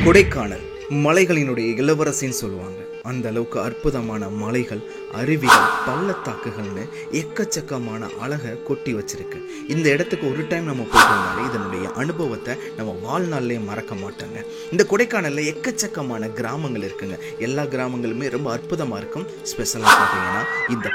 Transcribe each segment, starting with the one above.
கொடைக்கானல் மலைகளினுடைய இளவரசின்னு சொல்லுவாங்க. அந்த அளவுக்கு அற்புதமான மலைகள், அருவிகள், பள்ளத்தாக்குகள்னு எக்கச்சக்கமான அழகை கொட்டி வச்சிருக்கு. இந்த இடத்துக்கு ஒரு டைம் நம்ம போயிட்டு வந்தாலே இதனுடைய அனுபவத்தை நம்ம வாழ்நாள்லேயே மறக்க மாட்டோங்க. இந்த கொடைக்கானலில் எக்கச்சக்கமான கிராமங்கள் இருக்குங்க. எல்லா கிராமங்களுமே ரொம்ப அற்புதமாக இருக்கும். ஸ்பெஷலாக பார்த்தீங்கன்னா இந்த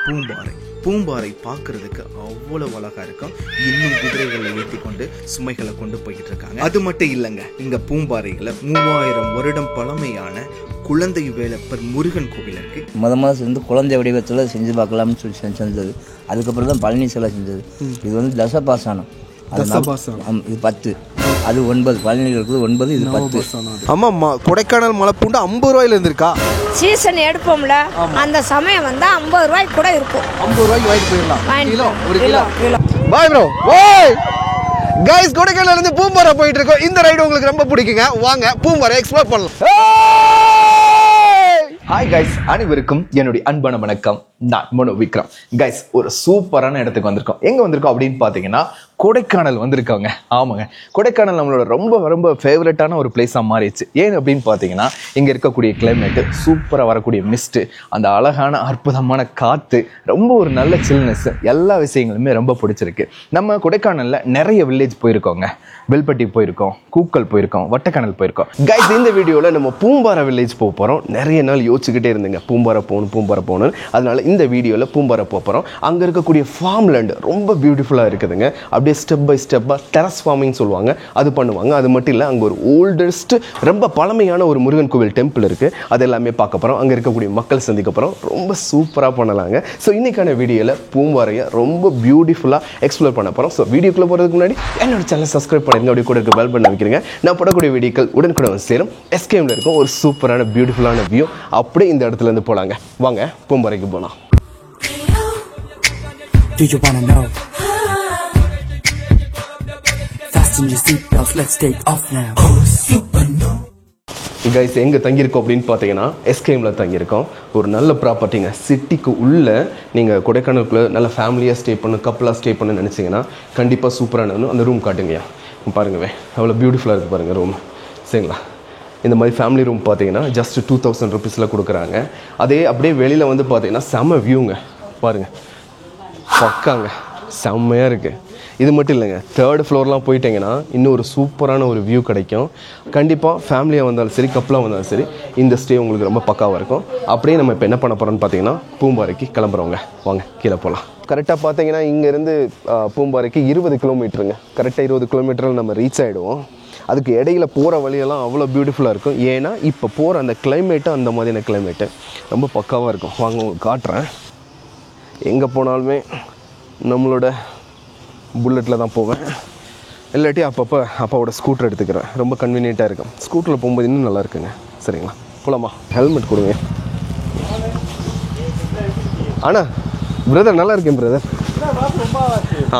பூம்பாறை பார்க்கறதுக்கு அவ்வளோ அழகாக இருக்கும். இன்னும் குதிரைகளில் ஏற்றி கொண்டு சுமைகளை கொண்டு போய்கிட்டு இருக்காங்க. அது மட்டும் இல்லைங்க, இங்கே பூம்பாறையில் 3000 வருடம் பழமையான குழந்தை வேலப்பர் முருகன் கோவில் இருக்கு. முதல்ல வந்து குழந்தை வடிவத்தில் செஞ்சு பார்க்கலாம்னு சொல்லி செஞ்சது. அதுக்கப்புறம் தான் பழனி சிலை செஞ்சது. இது வந்து தசபாசானம். இது 10, அது 9. பழனியில் இருக்குது 9, இது 10. ஆமாம்மா, கொடைக்கானல் மலை பூண்டு 50 ரூபாயில இருந்திருக்கா? சீசன் எடுப்போம்ல, அந்த சமயம் வந்து 50 ரூபாய்க்கு கூட இருக்கும். 50 ரூபாய்க்கு வாங்கிட்டு போயிடலாம். ஒரு கிலோ. Bye bro. ஓய் கைஸ், கொடைக்கானல்ல இருந்து பூம்பாறை போயிட்டு இருக்கோம். இந்த ரைடு உங்களுக்கு ரொம்ப பிடிக்குங்க. வாங்க பூம்பாறை எக்ஸ்ப்ளோர் பண்ணலாம். ஹாய் கைஸ், அனைவருக்கும் என்னுடைய அன்பான வணக்கம். நான் மனோ விக்ரம். கைஸ், ஒரு சூப்பரான இடத்துக்கு வந்திருக்கோம். எங்க வந்திருக்கோம் அப்படின்னு பாத்தீங்கன்னா கொடைக்கானல் வந்திருக்காங்க. ஆமாங்க, கொடைக்கானல் நம்மளோட ரொம்ப ரொம்ப ஃபேவரட்டான ஒரு பிளேஸா மாறிடுச்சு. ஏன் அப்படின்னு பாத்தீங்கன்னா இங்க இருக்கக்கூடிய கிளைமேட்டு, சூப்பரா வரக்கூடிய மிஸ்ட், அந்த அழகான அற்புதமான காத்து, ரொம்ப ஒரு நல்ல சில்னஸ், எல்லா விஷயங்களுமே ரொம்ப பிடிச்சிருக்கு. நம்ம கொடைக்கானல்ல நிறைய வில்லேஜ் போயிருக்கோங்க. வெல்பட்டி போயிருக்கோம், கூக்கல் போயிருக்கோம், வட்டக்கானல் போயிருக்கோம். கைஸ், இந்த வீடியோல நம்ம பூம்பாறை வில்லேஜ் போக போறோம். நிறைய நாள் யோசிச்சுக்கிட்டே இருந்தேங்க பூம்பாறை போகணும். அதனால இந்த வீடியோல பூம்பாறை போக போறோம். அங்க இருக்கக்கூடிய ஃபார்ம் லேண்ட் ரொம்ப பியூட்டிஃபுல்லா இருக்குதுங்க. அப்படியே ஸ்டெப் பை ஸ்டெப்பா டெரஸ் ஃபார்மிங் சொல்லுவாங்க, அது பண்ணுவாங்க. அது மட்டும் இல்லை, அங்கே ஒரு ஓல்டஸ்ட் ரொம்ப பழமையான ஒரு முருகன் கோவில் டெம்பிள் இருக்குது. அது எல்லாமே பார்க்க போகிறோம். அங்கே இருக்கக்கூடிய மக்கள் சந்திக்க போகிறோம். ரொம்ப சூப்பராக பண்ணலாங்க. ஸோ இன்றைக்கான வீடியோவில் பூம்பாறையை ரொம்ப பியூட்டிஃபுல்லாக எக்ஸ்ப்ளோர் பண்ண போகிறோம். ஸோ வீடியோக்குள்ளே போகிறதுக்கு முன்னாடி என்னோட சேனல் சப்ஸ்கிரைப் பண்ணிருங்க. அப்படி கூட இருக்க பெல் பண்ண வைக்கிறீங்க. நான் போடக்கூடிய வீடியோக்கள் உடனுக்குடன் சேரும். எஸ்கேமில் இருக்கும் ஒரு சூப்பரான பியூட்டிஃபுல்லான வியூ. அப்படியே இந்த இடத்துல இருந்து போகலாங்க. வாங்க பூம்பாறைக்கு போகலாம். Do you wanna know? Fasten your seatbelts, let's take off now. Oh, super no. Guys, எங்கே தங்கியிருக்கோம் அப்படின்னு பார்த்தீங்கன்னா எஸ்கேமில் தங்கியிருக்கோம். ஒரு நல்ல ப்ராப்பர்ட்டிங்க. சிட்டிக்கு உள்ளே நீங்கள் கொடைக்கானலுக்குள்ளே நல்ல ஃபேமிலியாக ஸ்டே பண்ணணும், கப்பலாக ஸ்டே பண்ணணும்னு நினச்சிங்கன்னா கண்டிப்பாக சூப்பரான அந்த ரூம் காட்டுங்கய்யா. பாருங்கவே அவ்வளோ பியூட்டிஃபுல்லாக இருக்குது பாருங்கள் ரூம். சரிங்களா? இந்த மாதிரி ஃபேமிலி ரூம் பார்த்தீங்கன்னா ஜஸ்ட் 2000 ருபீஸில் கொடுக்குறாங்க. அதே அப்படியே வெளியில் வந்து பார்த்தீங்கன்னா செம்ம வியூங்க. பாருங்கள், பக்காங்க, செம்மையாக இருக்குது. இது மட்டும் இல்லைங்க, 3rd ஃப்ளோர்லாம் போயிட்டீங்கன்னா இன்னும் ஒரு சூப்பரான ஒரு வியூ கிடைக்கும். கண்டிப்பாக ஃபேமிலியாக வந்தாலும் சரி, கப்பலாக வந்தாலும் சரி, இந்த ஸ்டே உங்களுக்கு ரொம்ப பக்காவாக இருக்கும். அப்படியே நம்ம இப்போ என்ன பண்ண போகிறோம்னு பார்த்தீங்கன்னா பூம்பாறைக்கு கிளம்புறோங்க. வாங்க கீழே போகலாம். கரெக்டாக பார்த்தீங்கன்னா இங்கேருந்து பூம்பாறைக்கு 20 கிலோமீட்டருங்க. கரெக்டாக 20 கிலோமீட்டரில் நம்ம ரீச் ஆகிடுவோம். அதுக்கு இடையில போகிற வழியெல்லாம் அவ்வளோ பியூட்டிஃபுல்லாக இருக்கும். ஏன்னா இப்போ போகிற அந்த கிளைமேட்டு அந்த மாதிரியான கிளைமேட்டு ரொம்ப பக்காவாக இருக்கும். வாங்க உங்களுக்கு காட்டுறேன். எங்கே போனாலுமே நம்மளோட புல்லட்டில் தான் போவேன். இல்லாட்டி அப்பப்போ அப்பாவோட ஸ்கூட்டர் எடுத்துக்கிறேன். ரொம்ப கன்வீனியண்ட்டாக இருக்கும். ஸ்கூட்டரில் போகும்போது இன்னும் நல்லா இருக்குங்க. சரிங்களா? போகலாமா? ஹெல்மெட் கொடுங்க. அண்ணா, பிரதர் நல்லா இருக்கேன் பிரதர்.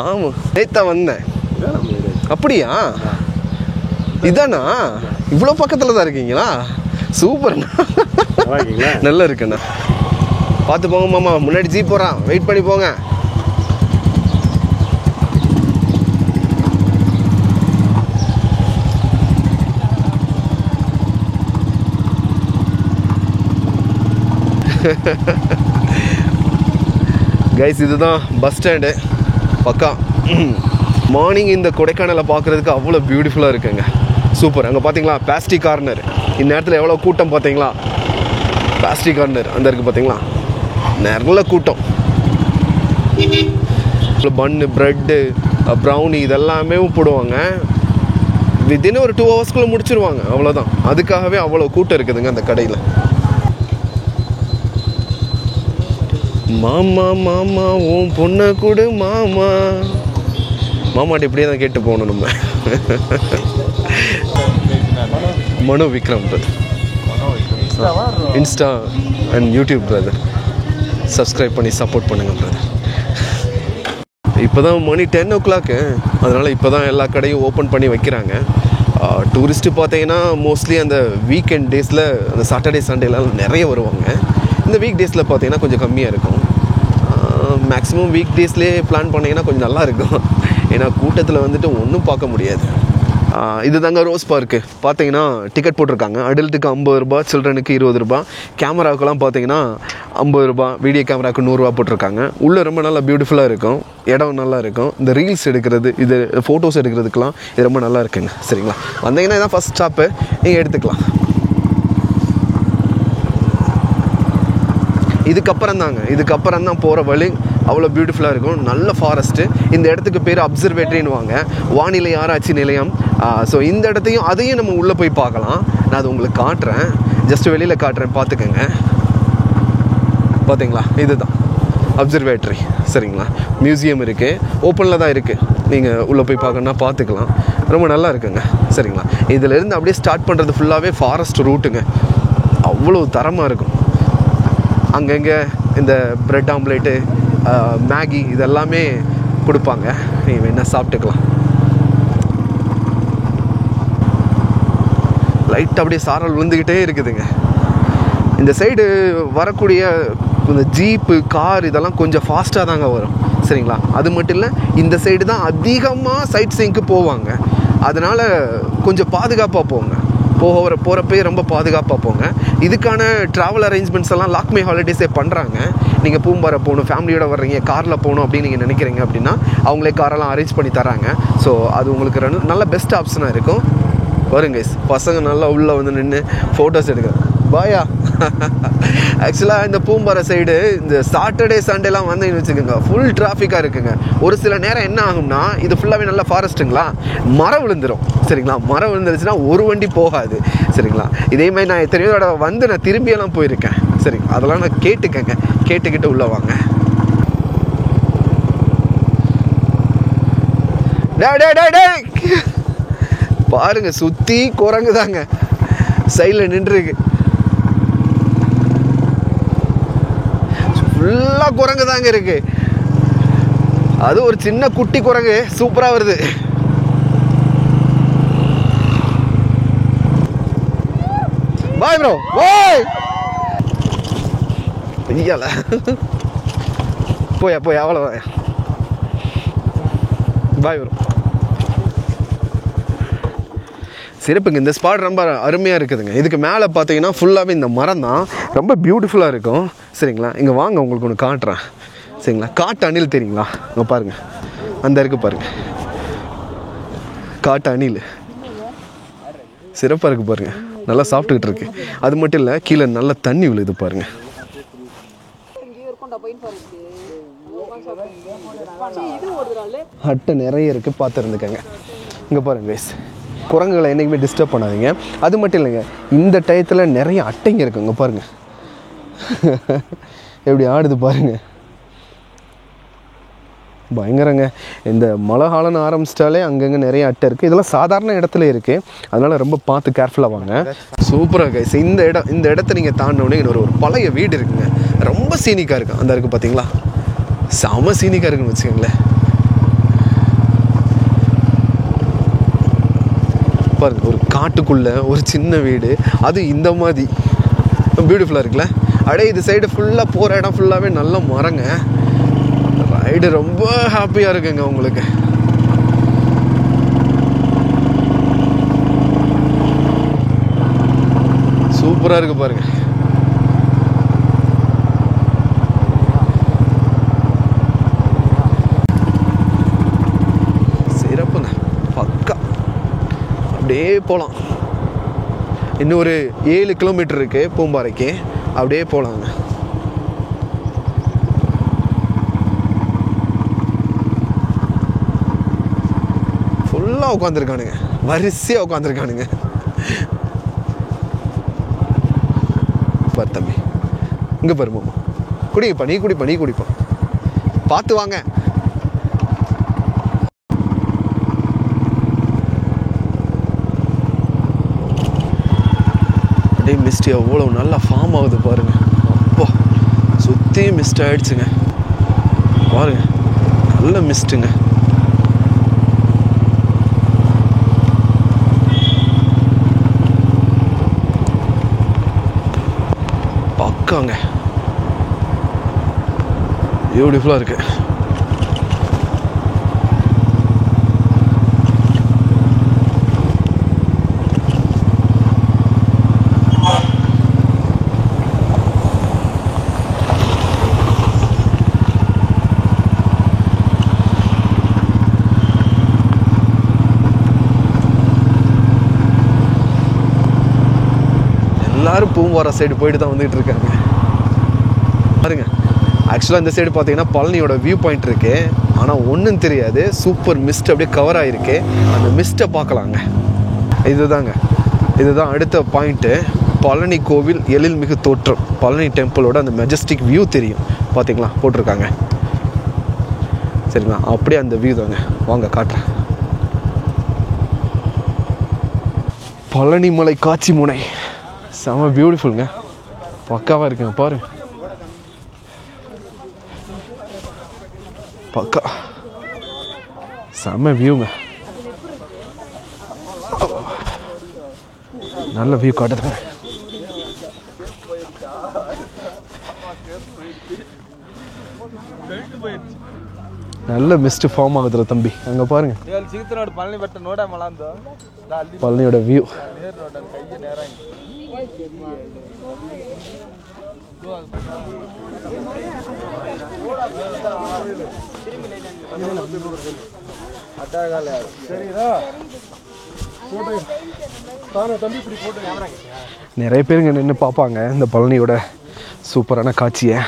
ஆமாம், நேத்தா வந்தேன். அப்படியா? இதாண்ணா, இவ்வளோ பக்கத்தில் தான் இருக்கீங்களா? சூப்பர்ண்ணா, நல்லா இருக்குண்ணா. பார்த்து போங்க மாமா, முன்னாடி ஜீப் போகிறான், வெயிட் பண்ணி போங்க. கைஸ், இதுதான் பஸ் ஸ்டாண்டு. பக்கா மார்னிங் இந்த கொடைக்கானலை பார்க்குறதுக்கு அவ்வளோ பியூட்டிஃபுல்லாக இருக்குங்க. சூப்பர். அங்கே பார்த்தீங்களா பேஸ்ட்ரி கார்னர். இந்த நேரத்தில் எவ்வளோ கூட்டம் பார்த்தீங்களா? பேஸ்ட்ரி கார்னர் அந்த இருக்குது பார்த்தீங்களா? நல்ல கூட்டம். பன்னு, ப்ரெட்டு, ப்ரௌனி இதெல்லாமே போடுவாங்க. வித்தின் ஒரு 2 ஹவர்ஸ்க்குள்ளே முடிச்சிருவாங்க. அவ்வளோதான். அதுக்காகவே அவ்வளோ கூட்டம் இருக்குதுங்க அந்த கடையில். மாமா மாமா உன் பொண்ணை கொடு மாமா. மாமாட்ட இப்படியே தான் கேட்டு போகணும் நம்ம. Mano Vikram brother. Insta and YouTube brother. Subscribe பண்ணி சப்போர்ட் பண்ணுங்க பிரதர். இப்போ தான் மணி 10 o'clock. அதனால் இப்போ தான் எல்லா கடையும் ஓப்பன் பண்ணி வைக்கிறாங்க. டூரிஸ்ட்டு பார்த்தீங்கன்னா மோஸ்ட்லி அந்த வீக்கெண்ட் டேஸில், அந்த சாட்டர்டே சண்டேலாம் நிறைய வருவாங்க. இந்த வீக் டேஸில் பார்த்தீங்கன்னா கொஞ்சம் கம்மியாக இருக்கும். மேக்ஸிமம் வீக் டேஸ்லேயே பிளான் பண்ணிங்கன்னா கொஞ்சம் நல்லா இருக்கும். ஏன்னா கூட்டத்தில் வந்துட்டு ஒன்றும் பார்க்க முடியாது. இது தாங்க ரோஸ் பார்க்கு. பார்த்தீங்கன்னா டிக்கெட் போட்டிருக்காங்க. அடல்ட்டுக்கு 50 ரூபா, சில்ட்ரனுக்கு 20 ரூபா, கேமராவுக்கெல்லாம் பார்த்தீங்கன்னா 50 ரூபா, வீடியோ கேமராவுக்கு 100 ரூபா போட்டிருக்காங்க. உள்ளே ரொம்ப நல்லா பியூட்டிஃபுல்லாக இருக்கும், இடம் நல்லா இருக்கும். இந்த ரீல்ஸ் எடுக்கிறது, இது ஃபோட்டோஸ் எடுக்கிறதுக்கெலாம் இது ரொம்ப நல்லா இருக்குங்க. சரிங்களா, வந்தீங்கன்னா இதான் ஃபஸ்ட் ஸ்டாப்பு, நீங்கள் எடுத்துக்கலாம். இதுக்கப்புறம் தான் போகிற வழி அவ்வளோ பியூட்டிஃபுல்லாக இருக்கும். நல்ல ஃபாரஸ்ட்டு. இந்த இடத்துக்கு பேர் அப்சர்வேட்டரின்னு வாங்க, வானிலை ஆராய்ச்சி நிலையம். ஸோ இந்த இடத்தையும் அதையும் நம்ம உள்ளே போய் பார்க்கலாம். நான் அது உங்களுக்கு காட்டுறேன், ஜஸ்ட் வெளியில் காட்டுறேன், பார்த்துக்கோங்க. பார்த்தீங்களா, இதுதான் அப்சர்வேட்டரி. சரிங்களா, மியூசியம் இருக்குது, ஓப்பனில் தான் இருக்குது. நீங்கள் உள்ளே போய் பார்க்கணுன்னா பார்த்துக்கலாம். ரொம்ப நல்லா இருக்குங்க. சரிங்களா, இதிலேருந்து அப்படியே ஸ்டார்ட் பண்ணுறது ஃபுல்லாகவே ஃபாரஸ்ட் ரூட்டுங்க. அவ்வளோ தரமாக இருக்கும். அங்கங்கே இந்த ப்ரெட் ஆம்லேட்டு, மேகி இதெல்லாமே கொடுப்பாங்க. நீங்கள் வேணால் சாப்பிட்டுக்கலாம். லைட் அப்படியே சாரல் விழுந்துக்கிட்டே இருக்குதுங்க. இந்த சைடு வரக்கூடிய இந்த ஜீப்பு, கார் இதெல்லாம் கொஞ்சம் ஃபாஸ்ட்டாக தாங்க வரும். சரிங்களா, அது மட்டும் இல்லை, இந்த சைடு தான் அதிகமாக சைட் சீயிங்க்கு போவாங்க. அதனால் கொஞ்சம் பாதுகாப்பாக போங்க. போகிறப்பே ரொம்ப பாதுகாப்பாக போங்க. இதுக்கான ட்ராவல் அரேஞ்ச்மெண்ட்ஸ் எல்லாம் லாக்மே ஹாலிடேஸே பண்ணுறாங்க. நீங்கள் பூம்பாறை போகணும், ஃபேமிலியோடு வர்றீங்க, காரில் போகணும் அப்படின்னு நீங்கள் நினைக்கிறீங்க அப்படின்னா அவங்களே காரெல்லாம் அரேஞ்ச் பண்ணி தராங்க. ஸோ அது உங்களுக்கு நல்ல பெஸ்ட் ஆப்ஷனாக இருக்கும். வருங்க, பசங்க நல்லா உள்ளே வந்து நின்று ஃபோட்டோஸ் எடுக்கிறேன். பாயா. ஆக்சுவலாக இந்த பூம்பாறை சைடு இந்த சாட்டர்டே சண்டேலாம் வந்தீங்கன்னு வச்சுக்கோங்க, ஃபுல் டிராஃபிக்காக இருக்குங்க. ஒரு சில நேரம் என்ன ஆகும்னா, இது ஃபுல்லாகவே நல்லா ஃபாரஸ்ட்டுங்களா, மரம் விழுந்துடும். சரிங்களா, மரம் விழுந்துருச்சுன்னா ஒரு வண்டி போகாது. சரிங்களா, இதே மாதிரி நான் எத்தனையோ தடவை வந்து நான் திரும்பியெல்லாம் போயிருக்கேன். சரிங்க, அதெல்லாம் நான் கேட்டுக்கிட்டு உள்ளே வாங்க. பாருங்க, சுற்றி குரங்கு தாங்க சைடில் நின்றுருக்கு. ஃபுல்லாக குரங்கு தாங்க இருக்கு. அது ஒரு சின்ன குட்டி குரங்கு சூப்பராக வருது. பாய் ப்ரோ, பாய். ஐயால போய் அவ்வளோ பாய் ப்ரோ. சிறப்புங்க. இந்த ஸ்பாட் ரொம்ப அருமையாக இருக்குதுங்க. இதுக்கு மேலே பார்த்தீங்கன்னா ஃபுல்லாகவே இந்த மரம் தான், ரொம்ப பியூட்டிஃபுல்லாக இருக்கும். சரிங்களா, இங்கே வாங்க, உங்களுக்கு ஒன்று காட்டுறேன். சரிங்களா, காட்டு அணில் தெரியுங்களா? இங்கே பாருங்கள், அந்த இருக்குது பாருங்கள், காட்டு அணில் சிறப்பாக இருக்குது பாருங்கள். நல்லா சாப்பிட்டுக்கிட்டு இருக்கு. அது மட்டும் இல்லை, கீழே நல்லா தண்ணி விழுது பாருங்கள். அட்டை நிறைய இருக்குது, பார்த்துருந்துக்கங்க. இங்கே பாருங்க கைஸ், குரங்குகளை என்றைக்குமே டிஸ்டர்ப் பண்ணாதீங்க. அது மட்டும் இல்லைங்க, இந்த டயத்தில் நிறைய அட்டைங்க இருக்குங்க பாருங்கள். எப்படி ஆடுது பாருங்கள், பயங்கரங்க. இந்த மழை காலம்னு ஆரம்பிச்சிட்டாலே அங்கங்கே நிறைய அட்டை இருக்குது. இதெல்லாம் சாதாரண இடத்துல இருக்குது, அதனால் ரொம்ப பார்த்து கேர்ஃபுல்லாக வாங்க. சூப்பராக கைஸ். இந்த இடத்த நீங்கள் தாண்டினோடனே இன்னொரு பழைய வீடு இருக்குங்க, ரொம்ப சீனிக்காக இருக்குது. அந்த இருக்குது பார்த்தீங்களா, செம சீனிக்காக இருக்குன்னு வச்சுக்கோங்களேன். பாருங்க, ஒரு காட்டுக்குள்ளே ஒரு சின்ன வீடு, அது இந்த மாதிரி பியூட்டிஃபுல்லாக இருக்குல்ல. அப்படியே இது சைடு ஃபுல்லாக போகிற இடம் ஃபுல்லாகவே நல்ல மரங்க. ரைடு ரொம்ப ஹாப்பியாக இருக்குங்க உங்களுக்கு. சூப்பராக இருக்குது பாருங்க. சிறப்புங்க, பக்கா. அப்படியே போகலாம். இன்னும் ஒரு 7 கிலோமீட்டர் இருக்குது பூம்பாறைக்கு, அப்படியே போகலாங்க. ஃபுல்லாக உட்காந்துருக்கானுங்க, வரிசையாக உட்காந்துருக்கானுங்க. பாரு தம்பி, இங்கே பாரு மாமா, குடிப்பா, நீ குடிப்பா, பார்த்து வாங்க. அப்படியே மிஸ்ட் எவ்வளோ நல்லா ஃபார்ம் ஆகுது பாருங்க. அப்போ சுற்றி மிஸ்ட் ஆகிடுச்சுங்க பாருங்க, நல்ல மிஸ்ட்டுங்க. பக்காங்க, பியூட்டிஃபுல்லாக இருக்கு. எல்லோரும் பூம்பாறை சைடு போயிட்டு தான் வந்துகிட்டு இருக்காங்க பாருங்க. ஆக்சுவலாக இந்த சைடு பார்த்தீங்கன்னா பழனியோட வியூ பாயிண்ட் இருக்குது. ஆனால் ஒன்றும் தெரியாது, சூப்பர் மிஸ்ட் அப்படியே கவர் ஆகிருக்கு. அந்த மிஸ்ட்டை பார்க்கலாங்க. இதுதான் அடுத்த பாயிண்ட்டு. பழனி கோவில் எழில்மிகு தோற்றம், பழனி டெம்பிளோட அந்த மெஜஸ்டிக் வியூ தெரியும் பார்த்தீங்களா, போட்டிருக்காங்க சரிங்களா. அப்படியே அந்த வியூ தாங்க, வாங்க காட்டுறேன். பழனி மலை காட்சி முனை செம பியூட்டிஃபுல்ங்க, பக்காவாக இருக்குங்க பாருங்க. பக்கா செம்ம வியூங்க, நல்ல வியூ காட்டுதுங்க. நல்ல மிஸ்ட் ஃபார்ம் ஆகுதுல தம்பி, அங்க பாருங்க பழனியோட வியூ. நிறைய பேருங்க நின்று பார்ப்பாங்க இந்த பழனியோட சூப்பரான காட்சியை.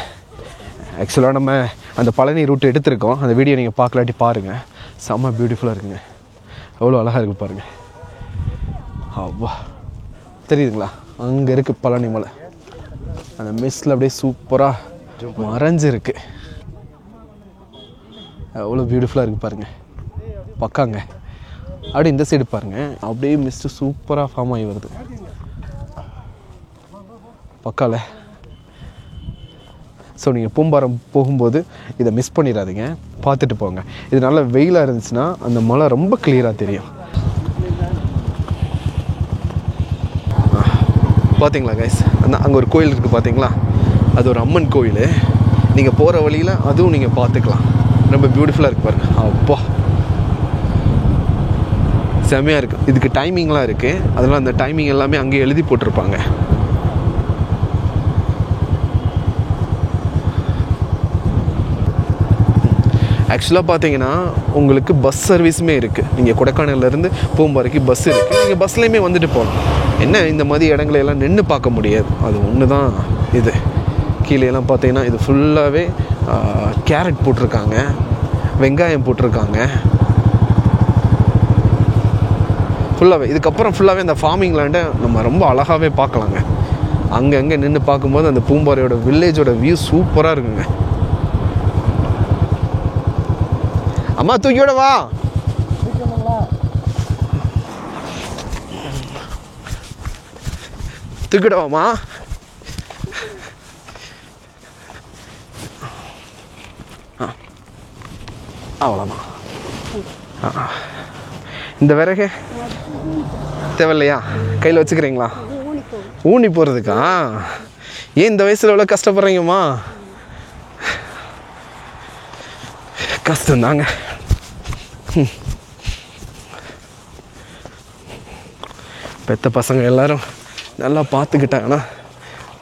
ஆக்சுவலாக நம்ம அந்த பழனி ரூட் எடுத்திருக்கோம், அந்த வீடியோ நீங்கள் பார்க்கலாட்டி பாருங்கள், செம்ம பியூட்டிஃபுல்லாக இருக்குங்க. எவ்வளோ அழகாக இருக்குது பாருங்கள். அவ்வா தெரியுதுங்களா, அங்கே இருக்குது பழனி மலை, அந்த மிஸ்டில் அப்படியே சூப்பராக மறைஞ்சிருக்கு. எவ்வளோ பியூட்டிஃபுல்லாக இருக்குது பாருங்கள், பக்காங்க. அப்படியே இந்த சைடு பாருங்கள், அப்படியே மிஸ்ட்டு சூப்பராக ஃபார்ம் ஆகி வருது பக்கால. ஸோ நீங்கள் பூம்பாரம் போகும்போது இதை மிஸ் பண்ணிடாதீங்க, பார்த்துட்டு போங்க. இது நல்ல வெயிலாக இருந்துச்சுன்னா அந்த மலை ரொம்ப கிளியராக தெரியும். பார்த்தீங்களா கைஸ், அங்கே ஒரு கோயில் இருக்குது பார்த்தீங்களா, அது ஒரு அம்மன் கோயில். நீங்கள் போகிற வழியில் அதுவும் நீங்கள் பார்த்துக்கலாம், ரொம்ப பியூட்டிஃபுல்லாக இருக்குது பாருங்கள். அப்பா செம்மையாக இருக்குது. இதுக்கு டைமிங்லாம் இருக்குது, அதெல்லாம் அந்த டைமிங் எல்லாமே அங்கேயே எழுதி போட்டிருப்பாங்க. ஆக்சுவலாக பார்த்தீங்கன்னா உங்களுக்கு பஸ் சர்வீஸுமே இருக்குது. நீங்கள் கொடைக்கானல்லேருந்து பூம்பாறைக்கு பஸ் இருக்குது, நீங்கள் பஸ்லேயுமே வந்துட்டு போகலாம். என்ன இந்த மாதிரி இடங்களையெல்லாம் நின்று பார்க்க முடியாது, அது ஒன்று தான். இது கீழேலாம் பார்த்தீங்கன்னா இது ஃபுல்லாகவே கேரட் போட்டிருக்காங்க, வெங்காயம் போட்டிருக்காங்க ஃபுல்லாகவே. இதுக்கப்புறம் ஃபுல்லாகவே அந்த ஃபார்மிங் லேண்டை நம்ம ரொம்ப அழகாகவே பார்க்கலாங்க. அங்கங்கே நின்று பார்க்கும்போது அந்த பூம்பாறையோட வில்லேஜோட வியூ சூப்பராக இருக்குங்க. அம்மா தூக்கியோட வா. தூக்கிடவாம்மா. அவ்வளோதான். இந்த விறகு தேவையில்லையா, கையில் வச்சுக்கிறீங்களா? ஊனி போகிறதுக்கா? ஏன் இந்த வயசில் எவ்வளோ கஷ்டப்படுறீங்கம்மா? கஷ்டம்தாங்க. பெத்த பசங்க எல்லாரும் நல்லா பார்த்துக்கிட்டாங்கன்னா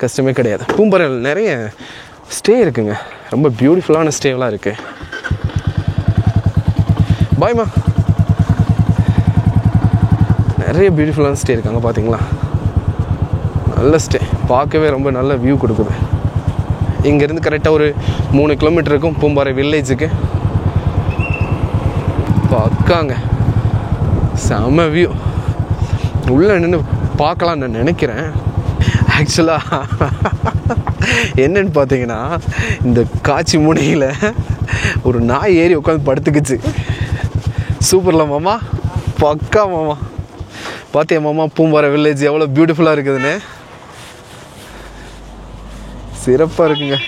கஷ்டமே கிடையாது. பூம்பாறையில் நிறைய ஸ்டே இருக்குங்க, ரொம்ப பியூட்டிஃபுல்லான ஸ்டேவெலாம் இருக்குது. பாய்மா. நிறைய பியூட்டிஃபுல்லான ஸ்டே இருக்காங்க பார்த்தீங்களா, நல்ல ஸ்டே, பார்க்கவே ரொம்ப நல்ல வியூ கொடுக்குது. இங்கேருந்து கரெக்டாக ஒரு 3 கிலோமீட்டர் இருக்கும் பூம்பாறை வில்லேஜுக்கு. பக்காங்க, செம்ம வியூ. உள்ளே நின்று பார்க்கலான்னு நான் நினைக்கிறேன். ஆக்சுவலாக என்னன்னு பார்த்தீங்கன்னா, இந்த காட்சி முனையில் ஒரு நாய் ஏறி உட்காந்து படுத்துக்குச்சு. சூப்பர்ல மாமா, பக்கா மாமா. பார்த்தியா மாமா பூம்பாறை வில்லேஜ் எவ்வளோ பியூட்டிஃபுல்லாக இருக்குதுன்னு? சிறப்பாக இருக்குங்க,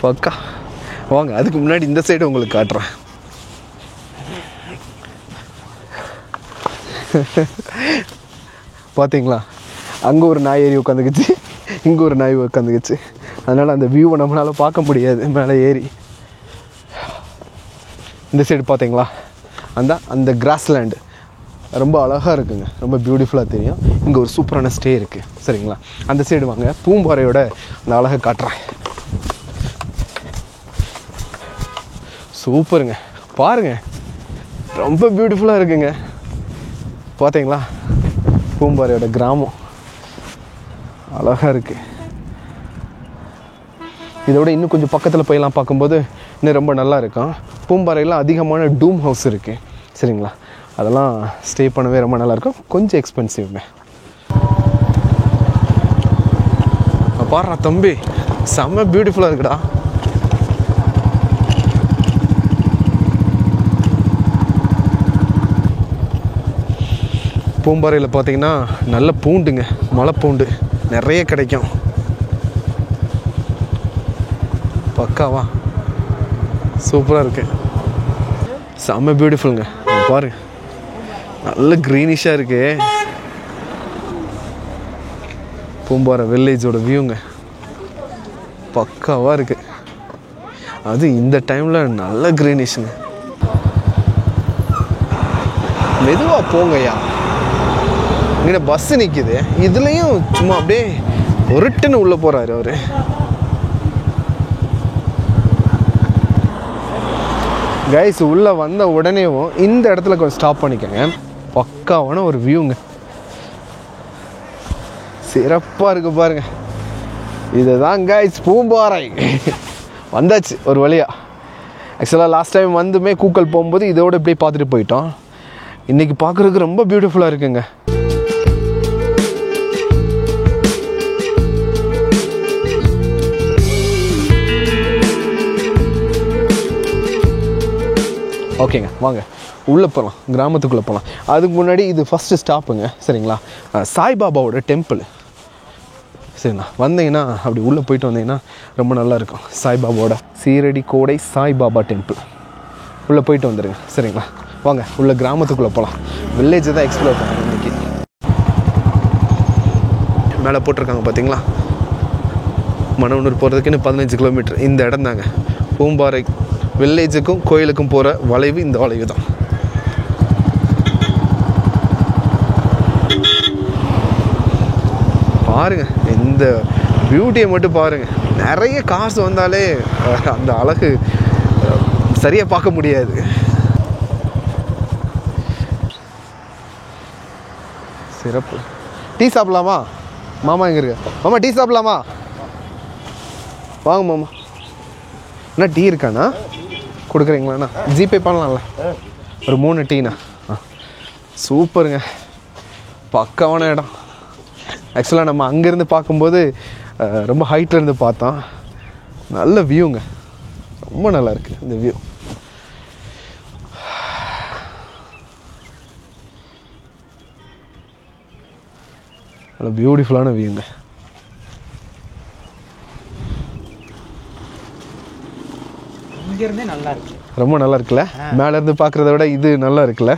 பக்கா. வாங்க அதுக்கு முன்னாடி இந்த சைடு உங்களுக்கு காட்டுறேன். பார்த்தீங்களா, அங்கே ஒரு நாய் ஏறி உட்காந்துக்குச்சு, இங்கே ஒரு நாய் உட்காந்துக்குச்சு. அதனால் அந்த வியூவை நம்மளால் பார்க்க முடியாது மேலே ஏறி. இந்த சைடு பார்த்தீங்களா, அந்த கிராஸ்லேண்டு ரொம்ப அழகாக இருக்குங்க, ரொம்ப பியூட்டிஃபுல்லாக தெரியும். இங்கே ஒரு சூப்பரான ஸ்டே இருக்குது சரிங்களா. அந்த சைடு வாங்க, பூம்பாறையோட அந்த அழகை காட்டுறேன். சூப்பருங்க, பாருங்க, ரொம்ப பியூட்டிஃபுல்லாக இருக்குங்க. பார்த்தீங்களா, பூம்பாறையோட கிராமம் அழகாக இருக்குது. இதோட இன்னும் கொஞ்சம் பக்கத்தில் போயெல்லாம் பார்க்கும்போது இன்னும் ரொம்ப நல்லா இருக்கும். பூம்பாறையில் அதிகமான டூம் ஹவுஸ் இருக்குது சரிங்களா, அதெல்லாம் ஸ்டே பண்ணவே ரொம்ப நல்லாயிருக்கும். கொஞ்சம் எக்ஸ்பென்சிவ்ங்க. பாடுறா தம்பி, செம்ம பியூட்டிஃபுல்லாக இருக்குடா. பூம்பாறையில் பார்த்தீங்கன்னா நல்ல பூண்டுங்க, மலை பூண்டு நிறைய கிடைக்கும். பக்காவா சூப்பராக இருக்கு, செம்ம பியூட்டிஃபுல்லுங்க. பாருங்க நல்ல க்ரீனிஷாக இருக்கு. பூம்பாறை வில்லேஜோட வியூங்க பக்காவாக இருக்கு. அது இந்த டைமில் நல்ல க்ரீனிஷுங்க. மெதுவாக போங்கய்யா, இங்கே பஸ்ஸு நிற்கிது, இதுலேயும் சும்மா அப்படியே ஒருட்டுன்னு உள்ளே போகிறாரு அவர். கைஸ் உள்ளே வந்த உடனேவும் இந்த இடத்துல கொஞ்சம் ஸ்டாப் பண்ணிக்கோங்க, பக்காவான ஒரு வியூங்க, சிறப்பாக இருக்கு பாருங்க. இதுதான் கைஸ் பூம்பாறை. வந்தாச்சு ஒரு வழியாக. ஆக்சுவலாக லாஸ்ட் டைம் வந்துமே கூக்கல் போகும்போது இதோட இப்படி பார்த்துட்டு போயிட்டோம். இன்றைக்கி பார்க்குறதுக்கு ரொம்ப பியூட்டிஃபுல்லாக இருக்குங்க. ஓகேங்க, வாங்க உள்ளே போகலாம், கிராமத்துக்குள்ளே போகலாம். அதுக்கு முன்னாடி இது ஃபஸ்ட்டு ஸ்டாப்புங்க சரிங்களா, சாய்பாபாவோட டெம்பிள் சரிண்ணா. வந்தீங்கன்னா அப்படி உள்ளே போயிட்டு வந்தீங்கன்னா ரொம்ப நல்லாயிருக்கும். சாய்பாபாவோட சீரடி கோடை சாய்பாபா டெம்பிள் உள்ளே போயிட்டு வந்துடுங்க சரிங்களா. வாங்க உள்ள கிராமத்துக்குள்ளே போகலாம். வில்லேஜை தான் எக்ஸ்ப்ளோர் பண்ணுறோம் இன்றைக்கி. மேலே போட்டிருக்காங்க பார்த்தீங்களா, மணவனூர் போகிறதுக்கு இன்னும் 15 கிலோமீட்டர். இந்த இடம் தாங்க பூம்பாறை வில்லேஜுக்கும் கோயிலுக்கும் போகிற வளைவு. இந்த வளைவு தான். பாருங்க இந்த பியூட்டியை மட்டும் பாருங்க. நிறைய காசு வந்தாலே அந்த அழகு சரியாக பார்க்க முடியாது. சிறப்பு. டீ சாப்பிடலாமா மாமா? எங்கே இருக்க மாமா? டீ சாப்பிடலாமா? வாங்க மாமா. அண்ணா டீ இருக்காண்ணா, கொடுக்குறீங்களாண்ணா? ஜிபே பண்ணலாம்ல, ஒரு 3 டீண்ணா. சூப்பருங்க, பக்காவான இடம். ஆக்சுவலாக நம்ம அங்கேருந்து பார்க்கும்போது ரொம்ப ஹைட்லேருந்து பார்த்தோம். நல்ல வியூங்க, ரொம்ப நல்லா இருக்குது இந்த வியூ. நல்ல பியூட்டிஃபுல்லான வியூங்க. இங்கேருந்தே நல்லா இருக்கு, ரொம்ப நல்லா இருக்குல்ல? மேலேருந்து பார்க்குறத விட இது நல்லா இருக்குல்ல?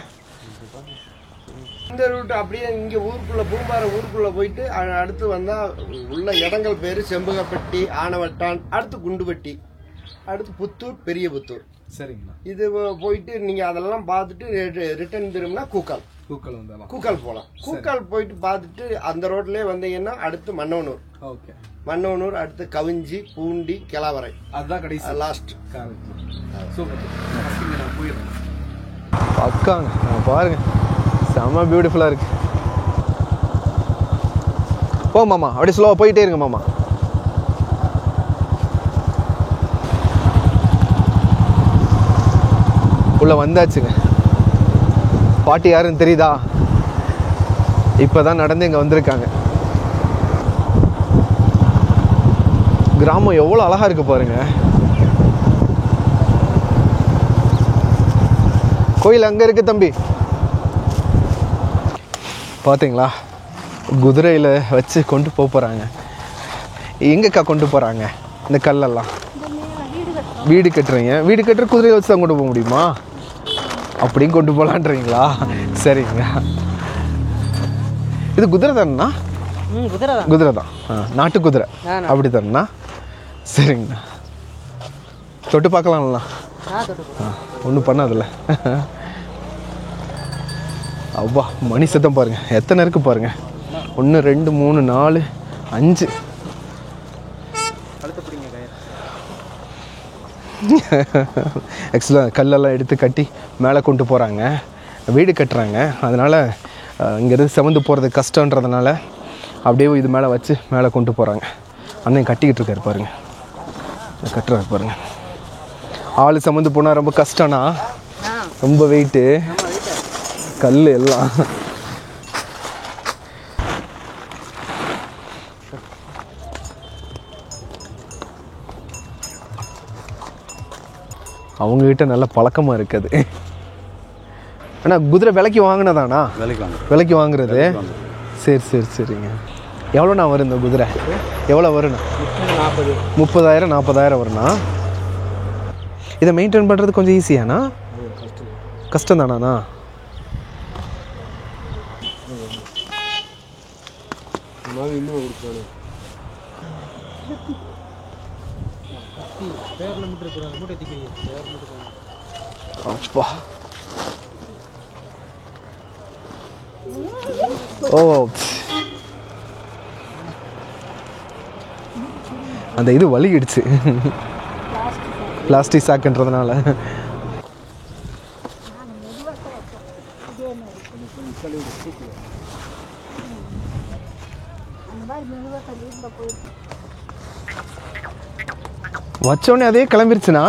இந்த ரூட் அப்படியே இங்கே ஊருக்குள்ளே பூம்பாறை ஊருக்குள்ளே போயிட்டு அடுத்து வந்தால் உள்ள இடங்கள் பேர் செம்பகப்பட்டி, ஆனவட்டான், அடுத்து குண்டுபட்டி, அடுத்து புத்தூர், பெரிய புத்தூர். சரிங்களா. இது போயிட்டு நீங்கள் அதெல்லாம் பார்த்துட்டு ரிட்டர்ன் திரும்பினா கூக்கால் போகலாம். கூக்கால் போயிட்டு பார்த்துட்டு அந்த ரோட்லேயே வந்தீங்கன்னா அடுத்து மன்னவனூர். ஓகே, மன்னவனூர், அடுத்து கவிஞ்சி, பூண்டி, கிளாவரை, அதுதான் கடைசி லாஸ்ட். பக்காங்க பாருங்க, செம்ம பியூட்டிஃபுல்லாக இருக்கு. போ மாமா, அப்படியே ஸ்லோவாக போயிட்டே இருங்க மாமா. உள்ள வந்தாச்சுங்க. பாட்டி யாருன்னு தெரியுதா? இப்போதான் நடந்து இங்கே வந்திருக்காங்க. கிராமம் எவ்வளோ அழகா இருக்கு பாருங்க. கோயில் அங்கே இருக்கு தம்பி, பார்த்தீங்களா? குதிரையில் வச்சு கொண்டு போகிறாங்க. எங்கக்கா கொண்டு போகிறாங்க இந்த கல்லெல்லாம்? வீடு கட்டுறீங்க, வீடு கட்டுற குதிரையை வச்சு தான் கொண்டு போக முடியுமா? அப்படியும் கொண்டு போகலான்றீங்களா? சரிங்க. இது குதிரை தானேண்ணா? குதிரை தான், நாட்டு குதிரை அப்படி தானேண்ணா? சரிங்கண்ணா. தொட்டு பார்க்கலாம்ண்ணா? ஒன்றும் பண்ணாதில்ல. அவ்வா மணி சத்தம் பாருங்க, எத்தனை இருக்கு பாருங்க. 1 2 3 4 5. ஆக்சுவலாக கல்லெல்லாம் எடுத்து கட்டி மேலே கொண்டு போகிறாங்க, வீடு கட்டுறாங்க. அதனால் இங்கேருந்து செவந்து போகிறது கஷ்டன்றதுனால அப்படியே இது மேலே வச்சு மேலே கொண்டு போகிறாங்க. அண்ணன் கட்டிக்கிட்டு இருக்காரு பாருங்க, கட்டுறாரு பாருங்க. ஆள் செவந்து போனால் ரொம்ப கஷ்டம்னா, ரொம்ப வெயிட்டு, கல் எல்லாம். அவங்ககிட்ட நல்ல பழக்கமாக இருக்குது. ஆனால் குதிரை விலைக்கு வாங்கினதாண்ணா? விலைக்கு வாங்குறது. சரி சரி சரிங்க. எவ்வளோண்ணா வரும் இந்த குதிரை? எவ்வளோ வருண்ணா? 30,000 40,000 வருண்ணா. இதை மெயின்டைன் பண்ணுறது கொஞ்சம் ஈஸியாண்ணா? கஷ்டம் தானாண்ணா? அப்பா ஓ, அந்த இது வலிக்கிடுச்சு பிளாஸ்டிக் சாக்குன்றதுனால. வச்சோடனே அதே கிளம்பிருச்சுண்ணா.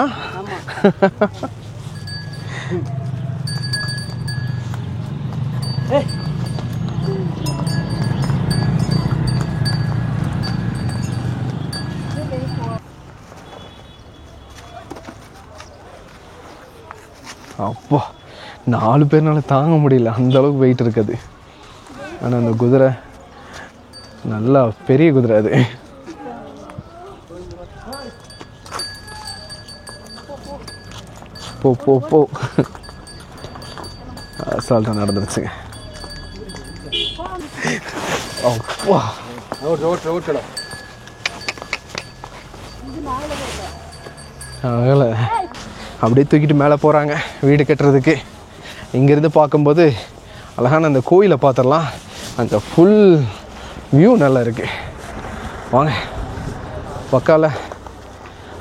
அப்பா 4 பேர்னால தாங்க முடியல, அந்த அளவுக்கு வெயிட் இருக்குது. ஆனால் அந்த குதிரை நல்லா பெரிய குதிரை அது. போ போ போ அசால்ட்டாக நடந்துருச்சுங்க. அப்பா அதனால் அப்படியே தூக்கிட்டு மேலே போகிறாங்க வீடு கட்டுறதுக்கு. இங்கேருந்து பார்க்கும்போது அழகான அந்த கோயிலை பார்த்துடலாம். அந்த ஃபுல் வியூ நல்லா இருக்குது. வாங்க, பக்கால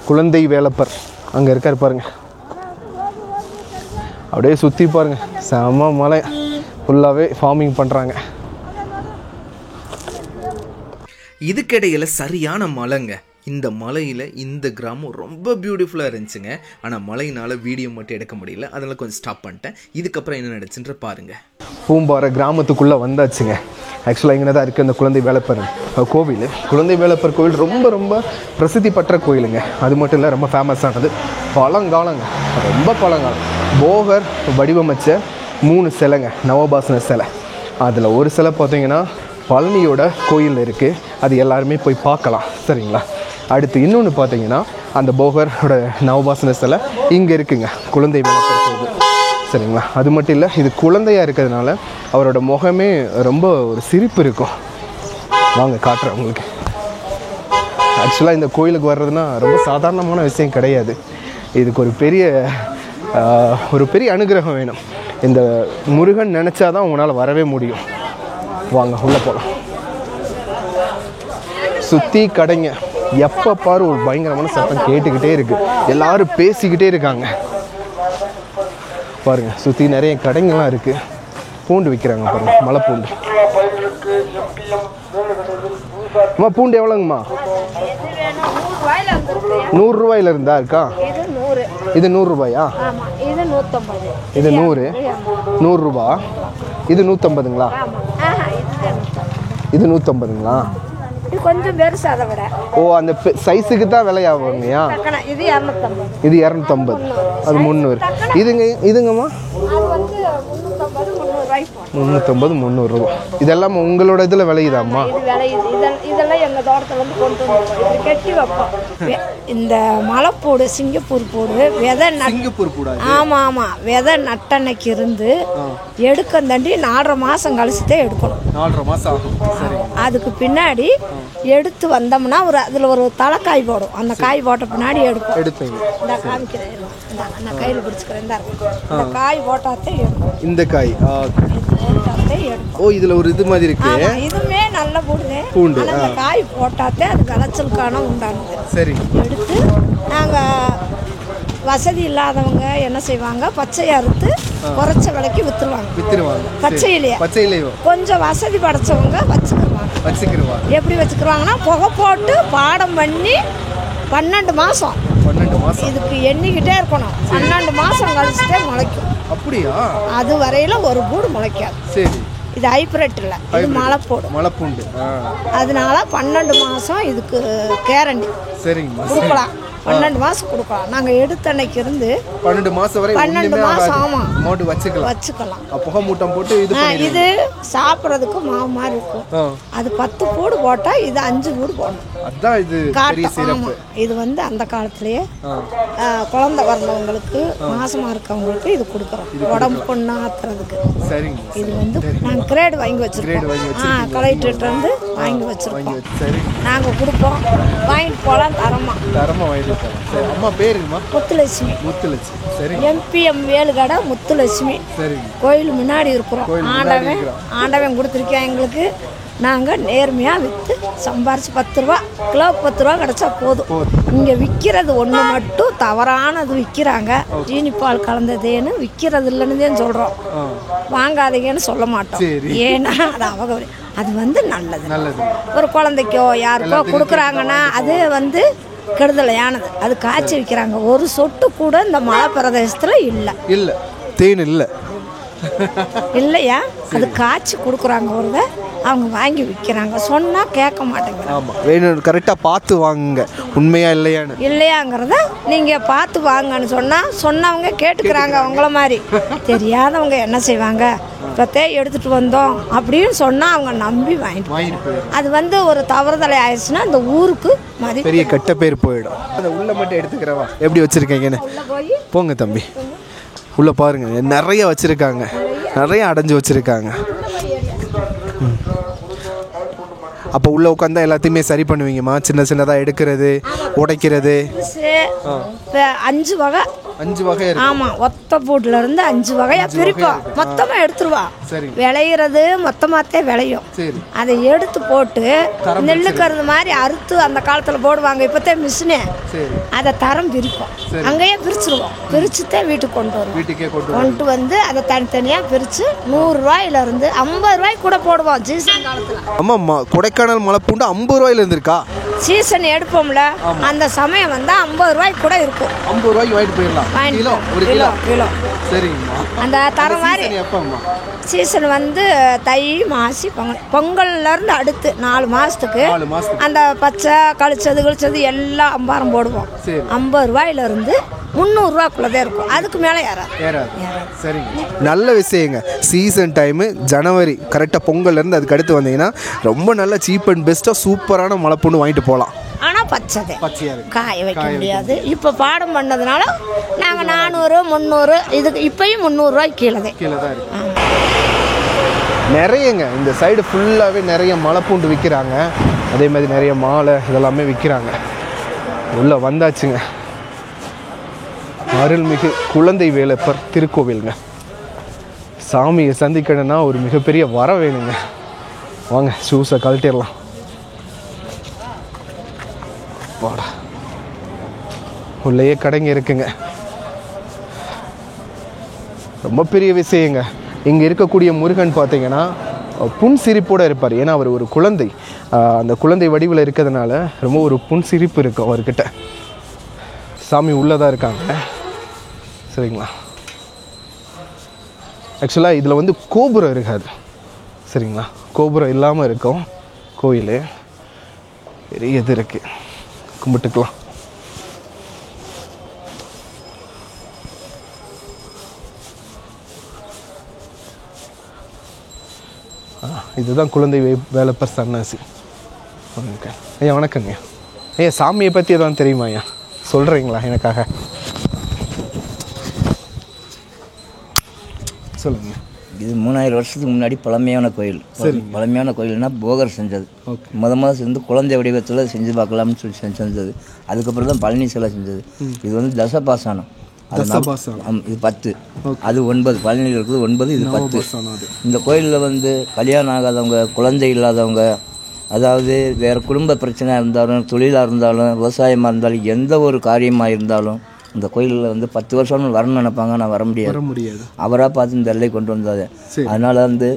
குழந்தை வேலப்பர் அங்கே இருக்கார் பாருங்க. அப்படியே சுற்றி பாருங்கள், செம மலை, ஃபுல்லாகவே ஃபார்மிங் பண்ணுறாங்க. இதுக்கிடையில் சரியான மலைங்க. இந்த மலையில் இந்த கிராமம் ரொம்ப பியூட்டிஃபுல்லாக இருந்துச்சுங்க. ஆனால் மழையினால் வீடியோ மட்டும் எடுக்க முடியல, அதனால் கொஞ்சம் ஸ்டாப் பண்ணிட்டேன். இதுக்கப்புறம் என்ன நடந்துச்சுன்ற பாருங்கள். பூம்பாறை கிராமத்துக்குள்ளே வந்தாச்சுங்க. ஆக்சுவலாக இங்கே தான் இருக்குது அந்த குழந்தை வேலப்பர் கோவில். குழந்தை வேலப்பர் கோவில் ரொம்ப ரொம்ப பிரசித்தி பெற்ற கோயிலுங்க. அது மட்டும் இல்லை, ரொம்ப ஃபேமஸானது. பழங்காலங்க, ரொம்ப பழங்காலம். போகர் வடிவமைச்ச 3 சிலைங்க, நவபாசன சிலை. அதில் ஒரு சிலை பார்த்தீங்கன்னா பழனியோட கோயிலில் இருக்குது. அது எல்லாருமே போய் பார்க்கலாம், சரிங்களா? அடுத்து இன்னொன்று பார்த்தீங்கன்னா அந்த போகரோட நவபாசன சிலை இங்கே இருக்குங்க, குழந்தை வேலப்பர் கோவில், சரிங்களா? அது மட்டும் இல்லை, இது குழந்தையாக இருக்கிறதுனால அவரோட முகமே ரொம்ப ஒரு சிரிப்பு இருக்கும். வாங்க காட்டுறேன் உங்களுக்கு. ஆக்சுவலாக இந்த கோயிலுக்கு வர்றதுனா ரொம்ப சாதாரணமான விஷயம் கிடையாது. இதுக்கு ஒரு பெரிய அனுகிரகம் வேணும். இந்த முருகன் நினச்சாதான் உங்களால் வரவே முடியும். வாங்க உள்ளே போகலாம். சுற்றி கடைங்க, எப்போ பாரு ஒரு பயங்கரமான சத்தம் கேட்டுக்கிட்டே இருக்கு. எல்லாரும் பேசிக்கிட்டே இருக்காங்க பாருங்க. சுற்றி நிறைய கடைங்கள்லாம் இருக்கு. பூண்டு விற்கிறாங்க பாருங்க, மலை பூண்டு. அம்மா பூண்டு எவ்வளோங்கம்மா? 100 ரூபாயில இருந்தா இருக்கா? இது 100 ரூபாயா? இது 100 ரூபா. இது 150ங்களா? இது 150ங்களா? கொஞ்சம் பெருசு அதை விட. ஓ, அந்த சைஸுக்கு தான் விலையாகுங்கய்யா. இது 250. இது 250, அது 300. இதுங்கம்மா 350 300 ரூபா. இதெல்லாம் உங்களோட இதில் விளையுதாம்மா? இதெல்லாம் எங்கள் தோட்டத்தில் வந்து கொண்டு வந்து கட்டி வைப்போம். இந்த மலைப்பூடு, சிங்கப்பூர் பூடு விதை சிங்கப்பூர் பூடா? ஆமாம் ஆமாம், விதை நட்டன்னைக்கு இருந்து எடுக்க தாண்டி 4.5 மாதம் கழிச்சு தான் எடுக்கணும். 4.5 மாதம் ஆகும். சரி. அதுக்கு பின்னாடி எடுத்து வந்தோம்னா அதில் ஒரு தலைக்காய் போடும். அந்த காய் போட்ட பின்னாடி எடுப்பீங்க. இந்த காமிக்கிறேன், இந்த கையில் பிடிச்சிக்கிறேன். இந்த காய் போட்டாத்தே எடுக்கும். இந்த காய் ஓ, இதுல ஒரு இது மாதிரி இருக்கு. இதுமே நல்ல பூண்டு. அந்த காய் போட்டாத்தே அது விளைச்சலுக்கான உண்டானது. சரி. எடுத்து நாங்கள் வசதி இல்லாதவங்க என்ன செய்வாங்க, பச்சையை அறுத்து குறைச்ச விலைக்கு விற்றுருவாங்க. பச்சையிலேயே கொஞ்சம் வசதி படைச்சவங்க வச்சுக்கிடுவாங்க. எப்படி வச்சுக்கிடுவாங்கன்னா, புகை போட்டு பாடம் பண்ணி 12 மாதம் இதுக்கு எண்ணிக்கிட்டே இருக்கணும். 12 மாதம் கழிச்சுட்டே முளைக்கும். அப்படியா? அது வரையில ஒரு பூடு முளைக்காது. சரி. இது ஹைப்ரிட் இல்லை, இது மலைப்பூண்டு. அதனால 12 மாதம் இதுக்கு கேரண்டி. சரிங்க, கொடுக்கலாம். 12 மாதம் கொடுக்கலாம். நாங்கள் எடுத்த அன்னைக்கு இருந்து 12 மாதம் வரை 12 மாதம் ஆமாம் மோட்டு வச்சுக்கலாம். புகை மூட்டம் போட்டு இது சாப்பிட்றதுக்கு மாவு மாதிரி இருக்கும். அது 10 பூடு போட்டால் இது 5 பூடு போடணும். அதான் இது பெரிய சிறப்பு. இது வந்து அந்த காலத்திலேயே குழந்தை பிறந்தவங்களுக்கு மாசமாக இருக்கவங்களுக்கு இது கொடுக்குறோம், உடம்பு பொண்ணு ஆத்துறதுக்கு. சரிங்க. இது வந்து நாங்கள் கிரேடு வாங்கி வச்சுருக்கோம். கலெக்டர்கிட்ட வந்து வாங்கி வச்சுருக்கோம். நாங்கள் கொடுப்போம், வாங்கிட்டு போகலாம். தரமாக வாங்கிட்டு. அம்மா பேருங்கம்மா? முத்துலட்சுமி. சரி. MPM வேலுகடை முத்துலட்சுமி. சரி. கோயில் முன்னாடி இருக்கிறோம். ஆண்டவன் கொடுத்துருக்கேன் எங்களுக்கு. நாங்கள் நேர்மையாக விற்று சம்பாரிச்சு 10 ரூபா கிலோ 10 ரூபா கிடச்சா போதும். இங்கே விற்கிறது ஒன்று மட்டும் தவறானது விற்கிறாங்க. ஜீனிப்பால் கலந்ததேன்னு விற்கிறது இல்லைன்னு சொல்கிறோம். வாங்காதீங்கன்னு சொல்ல மாட்டோம். ஏன்னா அது அவங்க அது வந்து நல்லது. ஒரு குழந்தைக்கோ யாருக்கோ கொடுக்குறாங்கன்னா அது வந்து கெடுதலையானது. அது காய்ச்சி விற்கிறாங்க. ஒரு சொட்டு கூட இந்த மலை பிரதேசத்தில் இல்லை. தேன் இல்லை இல்லையா? அது காய்ச்சி கொடுக்குறாங்க. அவங்க வாங்கி விற்கிறாங்க. சொன்னால் கேட்க மாட்டேங்கிறாங்க. ஆமாம், வேணும் கரெக்டாக பார்த்து வாங்குங்க. உண்மையா இல்லையாங்கிறத நீங்கள் பார்த்து வாங்கன்னு சொன்னவங்க கேட்டுக்கிறாங்க. அவங்கள மாதிரி தெரியாதவங்க என்ன செய்வாங்க, இப்போத்தே எடுத்துகிட்டு வந்தோம் அப்படின்னு சொன்னால் அவங்க நம்பி வாங்கிட்டு அது வந்து ஒரு தவறுதலை ஆயிடுச்சுன்னா அந்த ஊருக்கு பெரிய கெட்ட பேர் போயிடும். அதை உள்ள மட்டும் எடுத்துக்கிறவா எப்படி வச்சுருக்கீங்கன்னு போங்க தம்பி. உள்ளே பாருங்க, நிறைய வச்சுருக்காங்க, நிறைய அடைஞ்சு வச்சுருக்காங்க. அப்போ உள்ளே உட்காந்தா எல்லாத்தையுமே சரி பண்ணுவீங்கம்மா? சின்னதாக எடுக்கிறது, உடைக்கிறது. 5 வகை. 5 வகை. ஆமாம், ஒத்த பூட்டில் இருந்து 5 வகையாக பிரிப்போம். மொத்தமாக எடுத்துருவா. விளையிறது மொத்தமாகத்தே விளையும். அதை எடுத்து போட்டு நெல்லுக்கருது மாதிரி அறுத்து அந்த காலத்தில் போடுவாங்க. இப்போத்தே மிஷினே அதை தரம் பிரிப்போம். அங்கேயே பிரிச்சுருவோம். பிரிச்சுத்தே வீட்டுக்கு கொண்டு வந்து அதை தனித்தனியாக பிரித்து 100 ரூபாயிலிருந்து 50 ரூபாய்க்கு கூட போடுவோம் சீசன் காலத்தில். ஆமாம்மா, கொடைக்கானல் மலைப்பூண்டு 50 ரூபாயில இருந்திருக்கா? சீசன் எடுப்போம்ல, அந்த சமயம் வந்து 50 ரூபாய்க்கு கூட இருக்கும். 50 ரூபாய்க்கு வாங்கிட்டு போயிடலாம். கிலோ. சரிங்கம்மா. அந்த தரம் மாதிரி சீசன் வந்து தை மாசி பொங்கல்ல இருந்து அடுத்து 4 மாசத்துக்கு அந்த பச்சை கழிச்சது எல்லாம் அம்பாரம் போடுவோம். 50 ரூபாயில இருந்து 300 ரூபாய்க்குள்ளதே இருக்கும். அதுக்கு மேலே ஏறாது. சரிங்க, நல்ல விஷயங்க. சீசன் டைமு ஜனவரி கரெக்டாக பொங்கல்லேருந்து அதுக்கு அடுத்து வந்தீங்கன்னா ரொம்ப நல்ல சீப் அண்ட் பெஸ்ட்டாக சூப்பரான மலைப்பூண்டு வாங்கிட்டு போகலாம். ஆனால் பச்சையாக காய வைக்க முடியாது. இப்போ பாடம் பண்ணதுனால நாங்கள் 400 300 இதுக்கு இப்பயும் 300 ரூபாய்க்கு கீழே தான் இருக்கு. நிறையங்க இந்த சைடு ஃபுல்லாகவே நிறைய மலைப்பூண்டு விற்கிறாங்க. அதே மாதிரி நிறைய மாலை இதெல்லாமே விற்கிறாங்க. உள்ளே வந்தாச்சுங்க. அருள்மிகு குழந்தை வேலப்பர் திருக்கோவிலுங்க. சாமியை சந்திக்கணும்னா ஒரு மிகப்பெரிய வர வேணுங்க. வாங்க, ஷூஸை கழட்டிடலாம். வாடா, உள்ளேயே கடைங்க இருக்குங்க. ரொம்ப பெரிய விஷயங்க. இங்கே இருக்கக்கூடிய முருகன் பார்த்தீங்கன்னா புன்சிரிப்போடு இருப்பார். ஏன்னா அவர் ஒரு குழந்தை, அந்த குழந்தை வடிவில் இருக்கிறதுனால ரொம்ப ஒரு புன்சிரிப்பு இருக்கும் அவர்கிட்ட. சாமி உள்ளதாக இருக்காங்க. சரிங்களா? ஆக்சுவலாக இதில் வந்து கோபுரம் இருக்காது. சரிங்களா? கோபுரம் இல்லாமல் இருக்கும் கோயில். பெரிய இது இருக்குது, கும்பிட்டுக்கலாம். இதுதான் குழந்தை வேலப்பர் சன்னாசி. ஐயா வணக்கங்க. ஐயா சாமியை பற்றி எதாவது தெரியுமா ஐயா? சொல்கிறீங்களா எனக்காக? சொல்லுங்கள். இது 3000 வருஷத்துக்கு முன்னாடி பழமையான கோயில். பழமையான கோயில்னா போகர் செஞ்சது. முதல்ல சேர்ந்து குழந்தை வடிவத்தில் செஞ்சு பார்க்கலாம்னு சொல்லி செஞ்சது. அதுக்கப்புறம் தான் பழனி சிலை செஞ்சது. இது வந்து தசபாசானம். இது 10, அது 9. பழனியில் இருக்குது 9, இது 10. இந்த கோயிலில் வந்து கல்யாணம் ஆகாதவங்க, குழந்தை இல்லாதவங்க, அதாவது வேறு குடும்ப பிரச்சனையாக இருந்தாலும், தொழிலாக இருந்தாலும், விவசாயமாக இருந்தாலும், எந்த ஒரு காரியமாக இருந்தாலும் இந்த கோயிலில் வந்து 10 வருஷம் வரணும்னு நினைப்பாங்க, நான் வர முடியாது. அவராக பார்த்து இந்த எல்லை கொண்டு வந்தாரு. அதனால் வந்து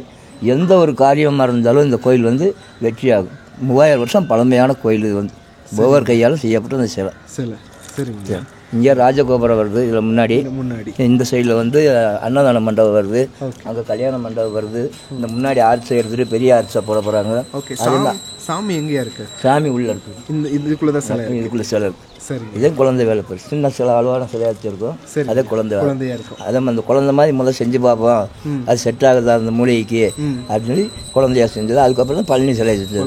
எந்த ஒரு காரியமாக இருந்தாலும் இந்த கோயில் வந்து வெற்றியாகும். 3000 வருஷம் பழமையான கோயில் இது வந்து போகர் கையால் செய்யப்பட்ட இந்த சிலை. சரிங்க. இங்கே ராஜகோபுரம் வருது, இதில் முன்னாடி இந்த சைடில் வந்து அன்னதான மண்டபம் வருது, அங்கே கல்யாண மண்டபம் வருது. இந்த முன்னாடி ஆர்ச்சை எடுத்துட்டு பெரிய ஆர்ச்சை போட போகிறாங்க. சாமி எங்கேயா இருக்கு? சாமி உள்ளே இருக்கு, இதுக்குள்ளே தான் சிலை, இதுக்குள்ளே சிலை இருக்கு. சரி. இதே குழந்தை வேலை பெரு சின்ன சில அளவான சிலையாக வச்சுருக்கோம். அதே குழந்தையா இருக்கும். அதே அந்த குழந்தை மாதிரி முதல்ல செஞ்சு பார்ப்போம், அது செட் ஆகுதா அந்த மூலிகைக்கு அப்படின்னு சொல்லி குழந்தையா செஞ்சது. அதுக்கப்புறம் தான் பழனி சிலை செஞ்சது.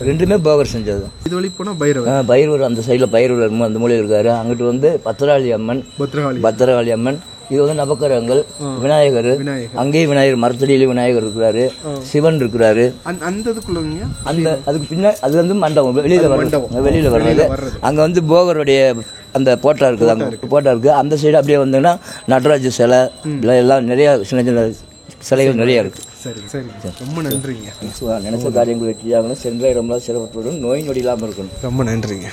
ரெண்டுமே போகர் செஞ்சது. இது வழி போனால் பைரவர், பைரவர் அந்த சைடில் பைரவர் அந்த மூலையில் இருக்காரு. அங்கிட்டு வந்து பத்திரகாளி அம்மன். இது வந்து நவக்கிரகங்கள், விநாயகர், அங்கேயும் விநாயகர், மரத்தடியில விநாயகர் இருக்கிறாரு, சிவன் இருக்கிறாரு. அந்த அதுக்கு பின்னாடி அது வந்து மண்டபம் வெளியில வர்றது. அங்க வந்து போகருடைய அந்த போட்டா இருக்குது, அங்கே போட்டா இருக்கு. அந்த சைடு அப்படியே வந்தீங்கன்னா நடராஜ சிலை எல்லாம் நிறைய சின்ன சின்ன சிலைகள் நிறைய இருக்கு. ரொம்ப நன்றிங்க. நினைச்ச காரியங்கள் வெற்றியாகணும், சென்ற இடம்லாம் சிறப்புடன் நோய் நொடி இல்லாமல் இருக்கணும். ரொம்ப நன்றிங்க.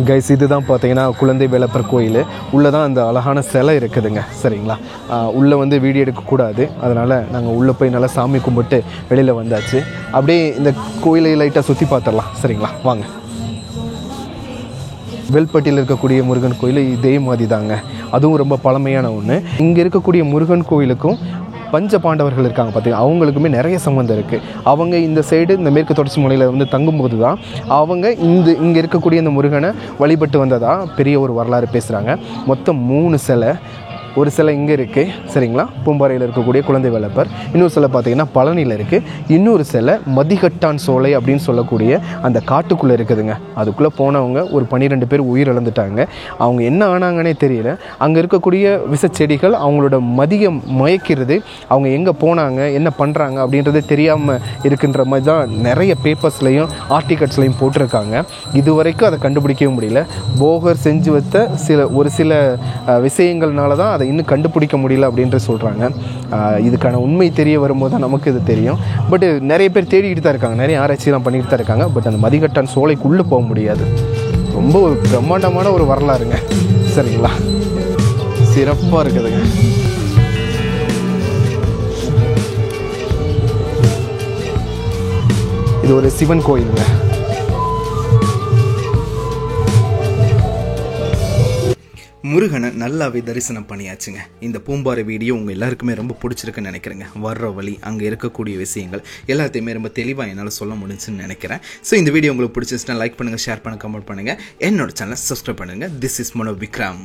கைஸ், இதுதான் பார்த்தீங்கன்னா குழந்தை வேலப்பர் கோயில். உள்ளே தான் அந்த அழகான சிலை இருக்குதுங்க. சரிங்களா, உள்ளே வந்து வீடியோ எடுக்கக்கூடாது, அதனால் நாங்கள் உள்ளே போய் நல்லா சாமி கும்பிட்டு வெளியில் வந்தாச்சு. அப்படியே இந்த கோயிலை லைட்டாக சுற்றி பார்த்துடலாம். சரிங்களா, வாங்க. வெல்பட்டியில் இருக்கக்கூடிய முருகன் கோயில் இதே மாதிரி தாங்க, அதுவும் ரொம்ப பழமையான ஒன்று. இங்கே இருக்கக்கூடிய முருகன் கோயிலுக்கும் பஞ்ச பாண்டவர்கள் இருக்காங்க பார்த்தீங்கன்னா, அவங்களுக்குமே நிறைய சம்மந்தம் இருக்குது. அவங்க இந்த சைடு இந்த மேற்கு தொடர்ச்சி மலையில் வந்து தங்கும்போது தான் அவங்க இங்கே இருக்கக்கூடிய இந்த முருகனை வழிபட்டு வந்ததாக பெரிய ஒரு வரலாறு பேசுகிறாங்க. மொத்தம் 3 சிலை. ஒரு சிலை இங்கே இருக்குது. சரிங்களா, பூம்பாறையில் இருக்கக்கூடிய குழந்தை வேலப்பர். இன்னொரு சிலை பார்த்தீங்கன்னா பழனியில் இருக்குது. இன்னொரு சிலை மதிகட்டான் சோலை அப்படின்னு சொல்லக்கூடிய அந்த காட்டுக்குள்ளே இருக்குதுங்க. அதுக்குள்ளே போனவங்க ஒரு 12 பேர் உயிரிழந்துட்டாங்க. அவங்க என்ன ஆனாங்கன்னே தெரியல. அங்கே இருக்கக்கூடிய விஷச்செடிகள் அவங்களோட மதியம் மயக்கிறது. அவங்க எங்கே போனாங்க, என்ன பண்ணுறாங்க அப்படின்றதே தெரியாமல் இருக்கின்ற மாதிரி தான் நிறைய பேப்பர்ஸ்லையும் ஆர்டிகல்ஸ்லையும் போட்டிருக்காங்க. இது வரைக்கும் அதை கண்டுபிடிக்கவே முடியல. போகர் செஞ்சு வைத்த ஒரு சில விஷயங்கள்னால தான் அதை இன்னும் கண்டுபிடிக்க முடியல அப்படின்ற சொல்கிறாங்க. இதுக்கான உண்மை தெரிய வரும்போது தான் நமக்கு இது தெரியும். பட் நிறைய பேர் தேடிக்கிட்டு தான் இருக்காங்க, நிறைய ஆராய்ச்சிலாம் பண்ணிக்கிட்டு தான் இருக்காங்க. பட் அந்த மதிகட்டான் சோலைக்குள்ளே போக முடியாது. ரொம்ப ஒரு பிரம்மாண்டமான ஒரு வரலாறுங்க. சரிங்களா, சிறப்பாக இருக்குதுங்க. இது ஒரு சிவன் கோயிலுங்க. முருகனை நல்லாவே தரிசனம் பண்ணியாச்சுங்க. இந்த பூம்பாறை வீடியோ உங்கள் எல்லாருக்குமே ரொம்ப பிடிச்சிருக்குன்னு நினைக்கிறேங்க. வர்ற வழி, அங்கே இருக்கக்கூடிய விஷயங்கள் எல்லாத்தையுமே ரொம்ப தெளிவாக என்னால் சொல்ல முடிஞ்சுன்னு நினைக்கிறேன். ஸோ இந்த வீடியோ உங்களுக்கு பிடிச்சிருச்சுன்னா லைக் பண்ணுங்கள், ஷேர் பண்ணுங்கள், கமெண்ட் பண்ணுங்கள். என்னோட சேனலை சப்ஸ்கிரைப் பண்ணுங்கள். This is Mano Vikram.